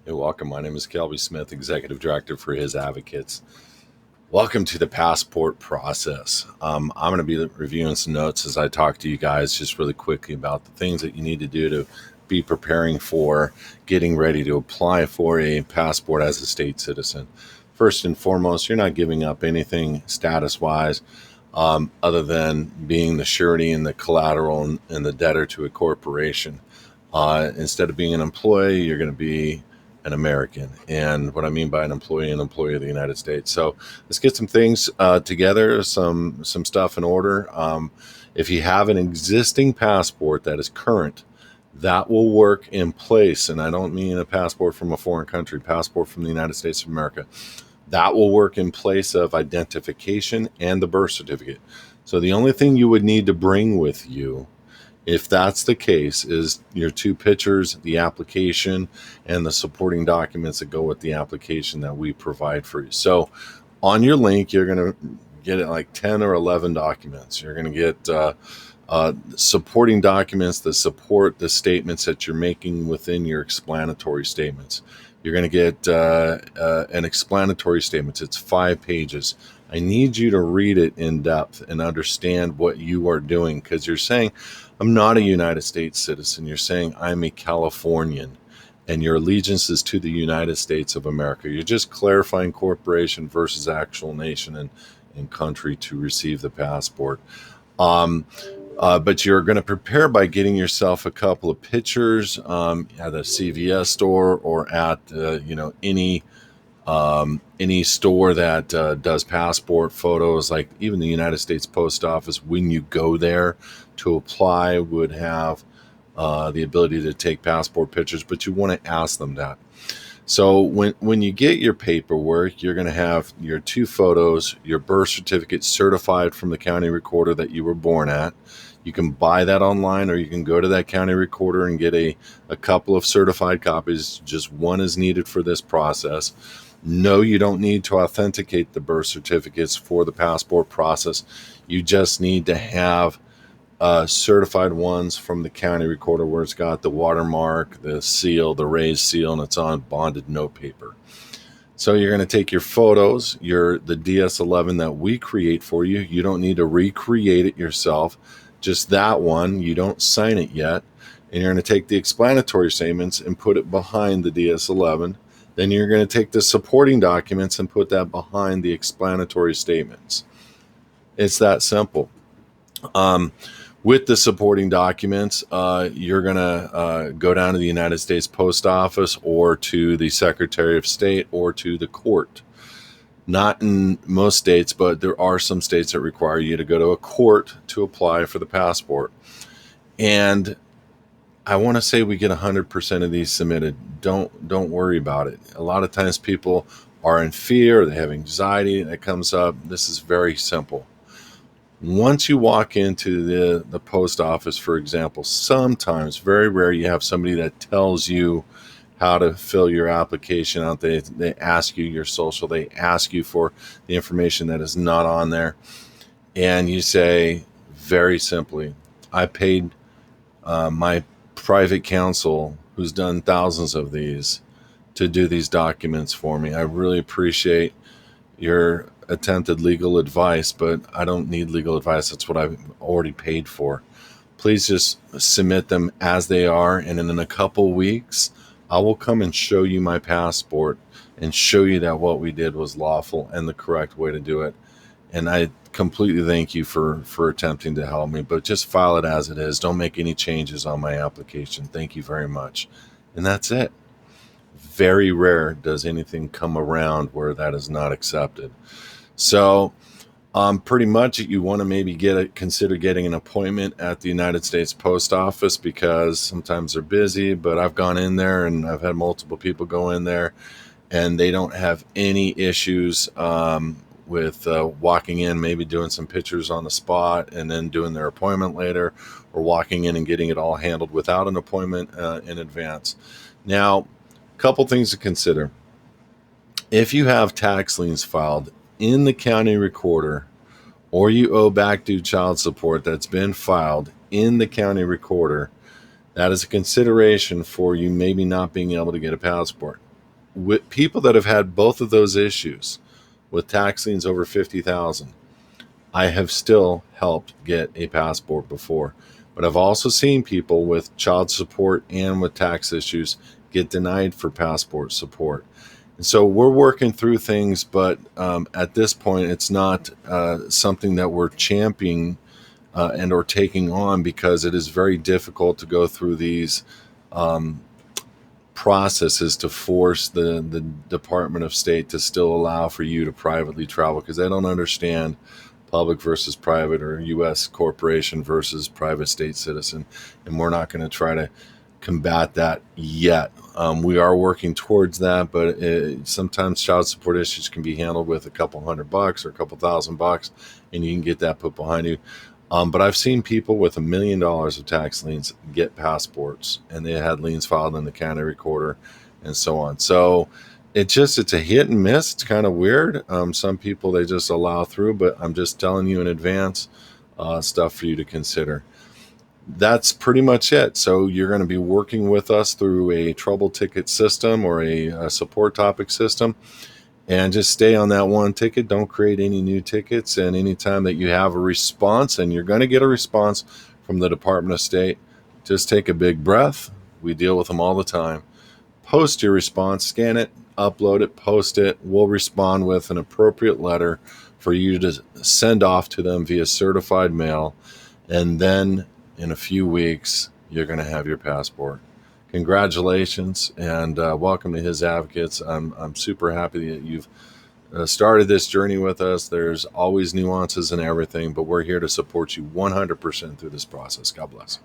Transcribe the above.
Hey, welcome. My name is Kelby Smith, Executive Director for HISAdvocates. Welcome to the passport process. I'm going to be reviewing some notes as I talk to you guys just really quickly about the things that you need to do to be preparing for getting ready to apply for a passport as a state citizen. First and foremost, you're not giving up anything status-wise other than being the surety and the collateral and the debtor to a corporation. Instead of being an employee, you're going to be an American. And what I mean by an employee of the United States. So let's get some things together, some stuff in order. If you have an existing passport that is current, that will work in place. And I don't mean a passport from a foreign country, passport from the United States of America. That will work in place of identification and the birth certificate. So the only thing you would need to bring with you, if that's the case, is your two pictures, the application, and the supporting documents that go with the application that we provide for you. So on your link, you're going to get like 10 or 11 documents. You're going to get supporting documents that support the statements that you're making within your explanatory statements. You're going to get an explanatory statement. It's 5 pages. I need you to read it in depth and understand what you are doing, because you're saying, I'm not a United States citizen. You're saying I'm a Californian, and your allegiance is to the United States of America. You're just clarifying corporation versus actual nation and country to receive the passport. But you're going to prepare by getting yourself a couple of pictures at a CVS store or at any store that does passport photos. Like even the United States Post Office, when you go there to apply, would have the ability to take passport pictures, but you want to ask them that. So when you get your paperwork, you're going to have your 2 photos, your birth certificate certified from the county recorder that you were born at. You can buy that online, or you can go to that county recorder and get a couple of certified copies. Just one is needed for this process. No, you don't need to authenticate the birth certificates for the passport process. You just need to have certified ones from the county recorder where it's got the watermark, the seal, the raised seal, and it's on bonded note paper. So you're going to take your photos, the DS11 that we create for you. You don't need to recreate it yourself. Just that one. You don't sign it yet. And you're going to take the explanatory statements and put it behind the DS11. Then you're going to take the supporting documents and put that behind the explanatory statements. It's that simple. With the supporting documents, you're going to go down to the United States Post Office or to the Secretary of State or to the court. Not in most states, but there are some states that require you to go to a court to apply for the passport. And I want to say we get 100% of these submitted. Don't worry about it. A lot of times people are in fear, they have anxiety that comes up. This is very simple. Once you walk into the post office, for example, sometimes, very rare, you have somebody that tells you how to fill your application out. They ask you your social. They ask you for the information that is not on there. And you say, very simply, I paid my private counsel, who's done thousands of these, to do these documents for me. I really appreciate your attempted legal advice, but I don't need legal advice. That's what I've already paid for. Please just submit them as they are, and in a couple weeks, I will come and show you my passport and show you that what we did was lawful and the correct way to do it. And I completely thank you for attempting to help me, but just file it as it is. Don't make any changes on my application. Thank you very much. And that's it. Very rare does anything come around where that is not accepted. So pretty much you want to maybe consider getting an appointment at the United States Post Office, because sometimes they're busy, but I've gone in there and I've had multiple people go in there and they don't have any issues with walking in, maybe doing some pictures on the spot and then doing their appointment later, or walking in and getting it all handled without an appointment in advance. Now, a couple things to consider. If you have tax liens filed in the county recorder, or you owe back due child support that's been filed in the county recorder, that is a consideration for you maybe not being able to get a passport. with people that have had both of those issues with tax liens over 50,000, I have still helped get a passport before. But I've also seen people with child support and with tax issues get denied for passport support. And so we're working through things, but at this point, it's not something that we're championing and or taking on, because it is very difficult to go through these um, processes to force the Department of State to still allow for you to privately travel, because they don't understand public versus private, or U.S. corporation versus private state citizen. And we're not going to try to combat that yet. We are working towards that, but sometimes child support issues can be handled with a couple $100 or a couple $1,000, and you can get that put behind you. But I've seen people with $1 million of tax liens get passports, and they had liens filed in the county recorder and so on. So it's a hit and miss. It's kind of weird. Some people, they just allow through, but I'm just telling you in advance, stuff for you to consider. That's pretty much it. So you're going to be working with us through a trouble ticket system or a support topic system. And just stay on that one ticket. Don't create any new tickets. And anytime that you have a response, and you're going to get a response from the Department of State, just take a big breath. We deal with them all the time. Post your response, scan it, upload it, post it. We'll respond with an appropriate letter for you to send off to them via certified mail. And then in a few weeks, you're going to have your passport. Congratulations, and welcome to HISAdvocates. I'm super happy that you've started this journey with us. There's always nuances and everything, but we're here to support you 100% through this process. God bless.